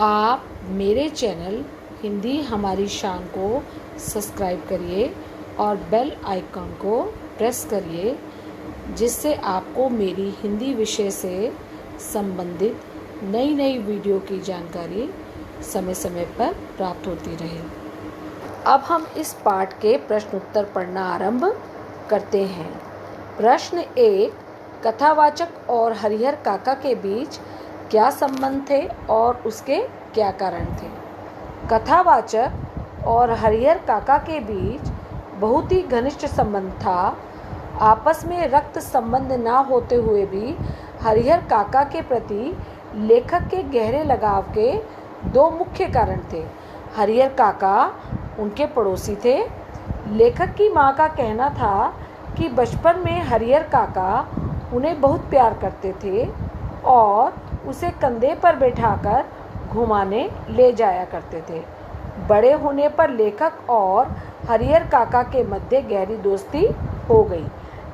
आप मेरे चैनल हिंदी हमारी शान को सब्सक्राइब करिए और बेल आइकन को प्रेस करिए, जिससे आपको मेरी हिंदी विषय से संबंधित नई नई वीडियो की जानकारी समय समय पर प्राप्त होती रहे। अब हम इस पाठ के प्रश्न उत्तर पढ़ना आरंभ करते हैं। प्रश्न 1, कथावाचक और हरिहर काका के बीच क्या संबंध थे और उसके क्या कारण थे? कथावाचक और हरिहर काका के बीच बहुत ही घनिष्ठ संबंध था। आपस में रक्त संबंध ना होते हुए भी हरिहर काका के प्रति लेखक के गहरे लगाव के दो मुख्य कारण थे। हरिहर काका उनके पड़ोसी थे। लेखक की माँ का कहना था कि बचपन में हरिहर काका उन्हें बहुत प्यार करते थे और उसे कंधे पर बैठाकर घुमाने ले जाया करते थे। बड़े होने पर लेखक और हरिहर काका के मध्य गहरी दोस्ती हो गई,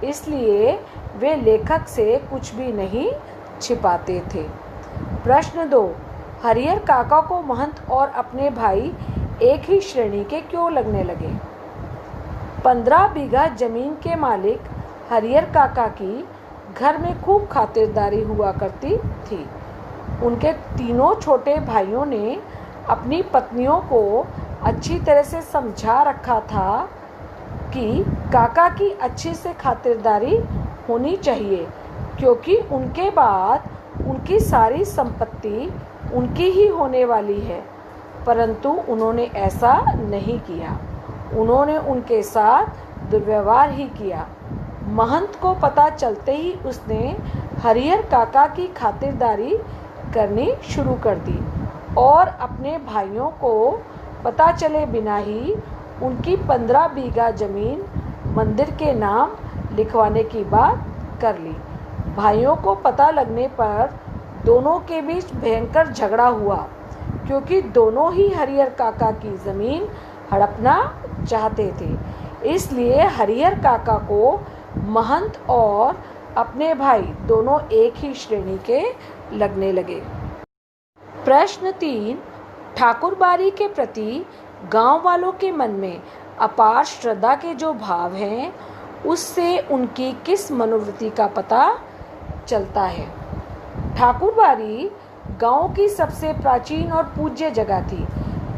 इसलिए वे लेखक से कुछ भी नहीं छिपाते थे। प्रश्न 2, हरिहर काका को महंत और अपने भाई एक ही श्रेणी के क्यों लगने लगे? 15 बीघा जमीन के मालिक हरिहर काका की घर में खूब खातिरदारी हुआ करती थी। उनके तीनों छोटे भाइयों ने अपनी पत्नियों को अच्छी तरह से समझा रखा था कि काका की अच्छी से खातिरदारी होनी चाहिए, क्योंकि उनके बाद उनकी सारी संपत्ति उनकी ही होने वाली है। परंतु उन्होंने ऐसा नहीं किया। उन्होंने उनके साथ दुर्व्यवहार ही किया। महंत को पता चलते ही उसने हरिहर काका की खातिरदारी करनी शुरू कर दी और अपने भाइयों को पता चले बिना ही उनकी 15 बीघा जमीन मंदिर के नाम लिखवाने की बात कर ली। भाइयों को पता लगने पर दोनों के बीच भयंकर झगड़ा हुआ, क्योंकि दोनों ही हरिहर काका की ज़मीन हड़पना चाहते थे। इसलिए हरिहर काका को महंत और अपने भाई दोनों एक ही श्रेणी के लगने लगे। प्रश्न 3, ठाकुरबाड़ी के प्रति गांव वालों के मन में अपार श्रद्धा के जो भाव हैं, उससे उनकी किस मनोवृत्ति का पता चलता है? ठाकुरबाड़ी गांव की सबसे प्राचीन और पूज्य जगह थी।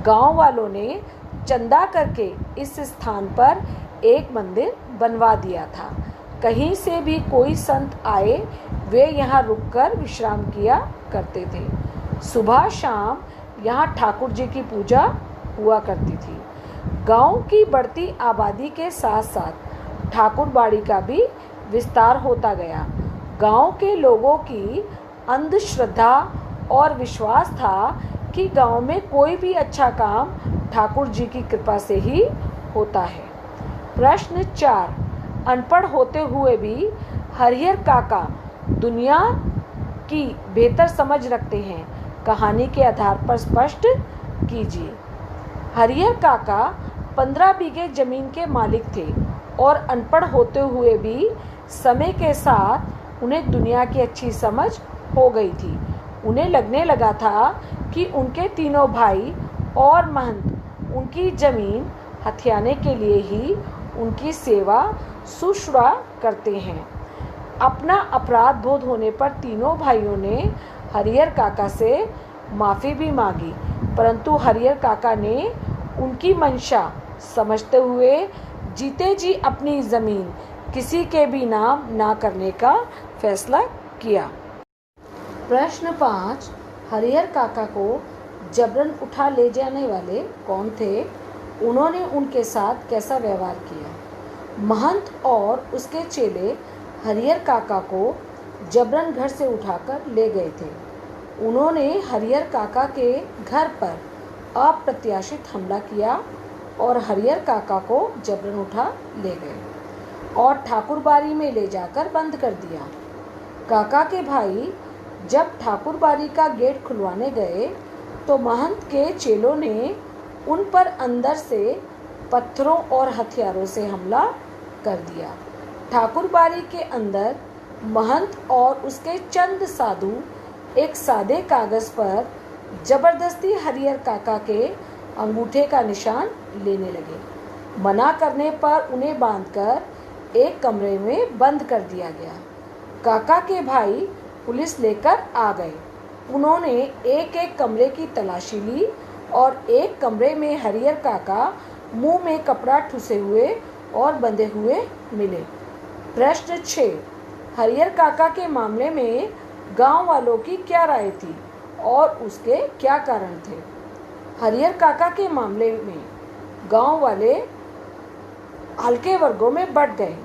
गांव वालों ने चंदा करके इस स्थान पर एक मंदिर बनवा दिया था। कहीं से भी कोई संत आए, वे यहाँ रुककर विश्राम किया करते थे। सुबह शाम यहाँ ठाकुर जी की पूजा हुआ करती थी। गांव की बढ़ती आबादी के साथ साथ ठाकुरबाड़ी का भी विस्तार होता गया। गांव के लोगों की अंधश्रद्धा और विश्वास था कि गांव में कोई भी अच्छा काम ठाकुर जी की कृपा से ही होता है। प्रश्न 4, अनपढ़ होते हुए भी हरिहर काका दुनिया की बेहतर समझ रखते हैं। कहानी के आधार पर स्पष्ट कीजिए। हरिहर काका 15 बीघे जमीन के मालिक थे और अनपढ़ होते हुए भी समय के साथ उन्हें दुनिया की अच्छी समझ हो गई थी। उन्हें लगने लगा था कि उनके तीनों भाई और महंत उनकी जमीन हथियाने के लिए ही उनकी सेवा शुश्रूषा करते हैं। अपना अपराध बोध होने पर तीनों भाइयों ने हरिहर काका से माफ़ी भी मांगी, परंतु हरिहर काका ने उनकी मंशा समझते हुए जीते जी अपनी ज़मीन किसी के भी नाम ना करने का फैसला किया। प्रश्न 5, हरिहर काका को जबरन उठा ले जाने वाले कौन थे? उन्होंने उनके साथ कैसा व्यवहार किया? महंत और उसके चेले हरिहर काका को जबरन घर से उठाकर ले गए थे। उन्होंने हरिहर काका के घर पर अप्रत्याशित हमला किया और हरिहर काका को जबरन उठा ले गए और ठाकुरबाड़ी में ले जाकर बंद कर दिया। काका के भाई जब ठाकुरबाड़ी का गेट खुलवाने गए तो महंत के चेलों ने उन पर अंदर से पत्थरों और हथियारों से हमला कर दिया। ठाकुरबाड़ी के अंदर महंत और उसके चंद साधु एक सादे कागज़ पर जबरदस्ती हरिहर काका के अंगूठे का निशान लेने लगे। मना करने पर उन्हें बांधकर एक कमरे में बंद कर दिया गया। काका के भाई पुलिस लेकर आ गए। उन्होंने एक एक कमरे की तलाशी ली और एक कमरे में हरिहर काका मुंह में कपड़ा ठुसे हुए और बंधे हुए मिले। प्रश्न 6, हरिहर काका के मामले में गांव वालों की क्या राय थी और उसके क्या कारण थे? हरिहर काका के मामले में गांव वाले हल्के वर्गों में बंट गए।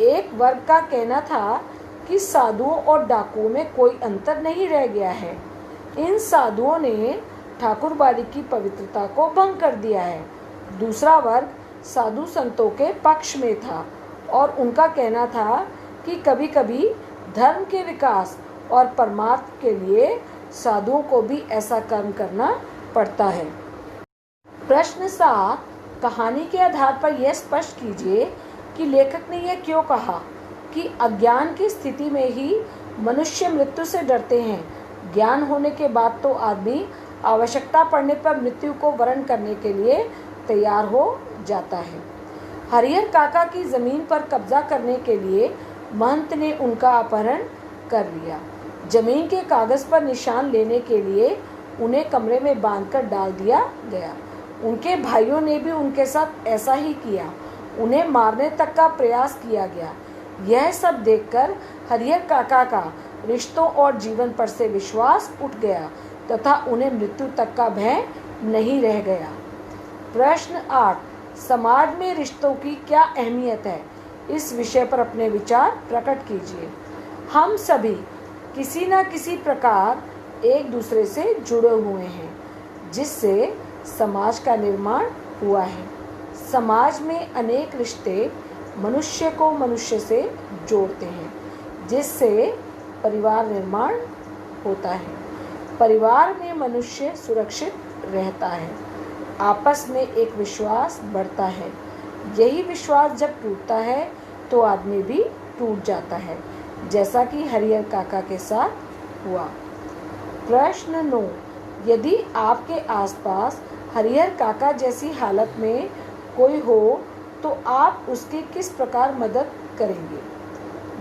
एक वर्ग का कहना था कि साधुओं और डाकुओं में कोई अंतर नहीं रह गया है। इन साधुओं ने ठाकुरबाड़ी की पवित्रता को भंग कर दिया है। दूसरा वर्ग साधु संतों के पक्ष में था और उनका कहना था कि कभी कभी धर्म के विकास और परमार्थ के लिए साधुओं को भी ऐसा कर्म करना पड़ता है। प्रश्न 7, कहानी के आधार पर यह स्पष्ट कीजिए कि लेखक ने यह क्यों कहा कि अज्ञान की स्थिति में ही मनुष्य मृत्यु से डरते हैं। ज्ञान होने के बाद तो आदमी आवश्यकता पड़ने पर मृत्यु को वरण करने के लिए तैयार हो जाता है। हरिहर काका की जमीन पर कब्जा करने के लिए महंत ने उनका अपहरण कर लिया। जमीन के कागज पर निशान लेने के लिए उन्हें कमरे में बांधकर डाल दिया गया। उनके भाइयों ने भी उनके साथ ऐसा ही किया। उन्हें मारने तक का प्रयास किया गया। यह सब देखकर हरिहर काका का रिश्तों और जीवन पर से विश्वास उठ गया तथा उन्हें मृत्यु तक का भय नहीं रह गया। प्रश्न 8, समाज में रिश्तों की क्या अहमियत है? इस विषय पर अपने विचार प्रकट कीजिए। हम सभी किसी न किसी प्रकार एक दूसरे से जुड़े हुए हैं, जिससे समाज का निर्माण हुआ है। समाज में अनेक रिश्ते मनुष्य को मनुष्य से जोड़ते हैं, जिससे परिवार निर्माण होता है। परिवार में मनुष्य सुरक्षित रहता है। आपस में एक विश्वास बढ़ता है। यही विश्वास जब टूटता है तो आदमी भी टूट जाता है, जैसा कि हरिहर काका के साथ हुआ। प्रश्न 9, यदि आपके आसपास हरिहर काका जैसी हालत में कोई हो तो आप उसकी किस प्रकार मदद करेंगे?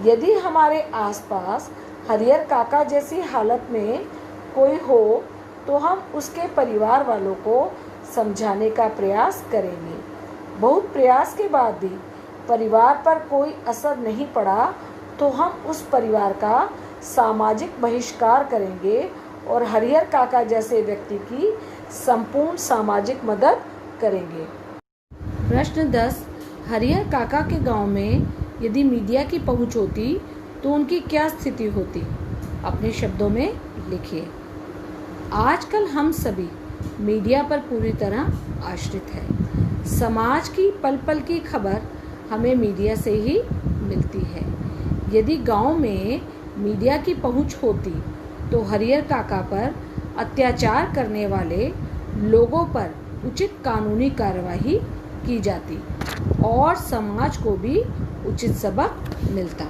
यदि हमारे आसपास हरिहर काका जैसी हालत में कोई हो तो हम उसके परिवार वालों को समझाने का प्रयास करेंगे। बहुत प्रयास के बाद भी परिवार पर कोई असर नहीं पड़ा तो हम उस परिवार का सामाजिक बहिष्कार करेंगे और हरिहर काका जैसे व्यक्ति की संपूर्ण सामाजिक मदद करेंगे। प्रश्न 10, हरिहर काका के गांव में यदि मीडिया की पहुंच होती तो उनकी क्या स्थिति होती? अपने शब्दों में लिखिए। आजकल हम सभी मीडिया पर पूरी तरह आश्रित हैं। समाज की पल पल की खबर हमें मीडिया से ही मिलती है। यदि गांव में मीडिया की पहुंच होती तो हरिहर काका पर अत्याचार करने वाले लोगों पर उचित कानूनी कार्यवाही की जाती और समाज को भी उचित सबक मिलता।